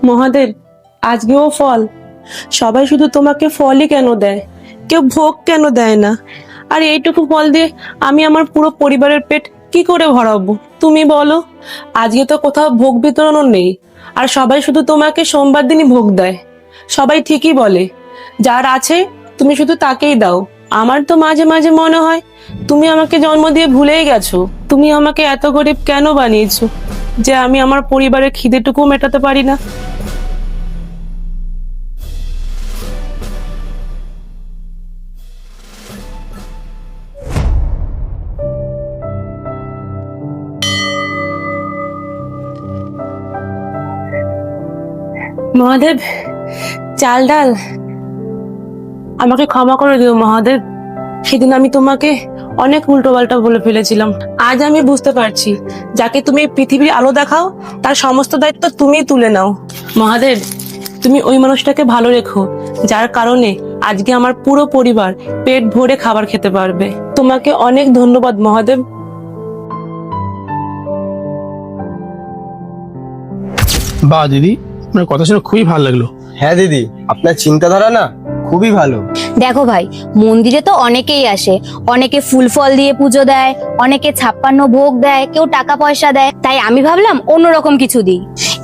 মহাদেব, আজকেও ফল। সবাই শুধু তোমাকে ফলই কেন দেয়, কেউ ভোগ কেন দেয় না? আর এইটুকু ফল দিয়ে আমি আমার পুরো পরিবারের পেট কি করে ভরাবো তুমি বলো? আজকে তো কোথাও ভোগ বিতরণও নেই, আর সবাই শুধু তোমাকে সোমবার দিনই ভোগ দেয়। সবাই ঠিকই বলে, যার আছে তুমি শুধু তাকেই দাও। আমার তো মাঝে মাঝে মনে হয় তুমি আমাকে জন্ম দিয়ে ভুলেই গেছো। তুমি আমাকে এত গরিব কেন বানিয়েছো যে আমি আমার পরিবারের খিদেটুকু মেটাতে পারি না? মহাদেব, চাল ডাল আমাকে ক্ষমা করে দিও মহাদেব। সেদিন আমি তোমাকে অনেক উল্টোপাল্টা বলে ফেলেছিলাম। আজ আমি বুঝতে পারছি, যাকে তুমি পৃথিবীর আলো দেখাও তার সমস্ত দায়িত্ব তুমিই তুলে নাও। মহাদেব, তুমি ওই মানুষটাকে ভালো রেখো যার কারণে আজকে আমার পুরো পরিবার পেট ভরে খাবার খেতে পারবে। তোমাকে অনেক ধন্যবাদ মহাদেব। বাহ দিদি, আপনার কথা শুনে খুবই ভালো লাগলো। হ্যাঁ দিদি, আপনার চিন্তাধারা না খুবই ভালো। দেখো ভাই, মন্দিরে তো অনেকেই আসে, অনেকে ফুল ফল দিয়ে পুজো দেয়, অনেকে 56 ভোগ দেয়, কেউ টাকা পয়সা দেয়। তাই আমি ভাবলাম অন্যরকম কিছু দিই,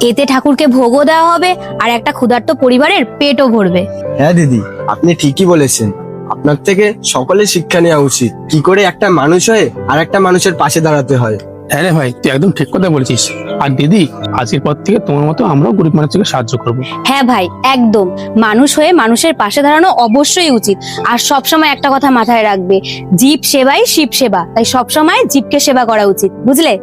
এতে ঠাকুরকে ভোগও দেওয়া হবে আর একটা ক্ষুধার্ত পরিবারের পেটও ভরবে। হ্যাঁ দিদি, আপনি ঠিকই বলেছেন। আপনার থেকে সকলে শিক্ষা নেওয়া উচিত, কি করে একটা মানুষ হয়ে আর একটা মানুষের পাশে দাঁড়াতে হয়। হ্যাঁ রে ভাই, তুই একদম ঠিক কথা বলেছিস। আর দিদি, আজকের পর থেকে তোমার মতো আমরাও গরিব মানুষকে সাহায্য করবো। হ্যাঁ ভাই, একদম। মানুষ হয়ে মানুষের পাশে দাঁড়ানো অবশ্যই উচিত। আর সবসময় একটা কথা মাথায় রাখবে, জীব সেবাই শিব সেবা। তাই সবসময় জীবকে সেবা করা উচিত, বুঝলে?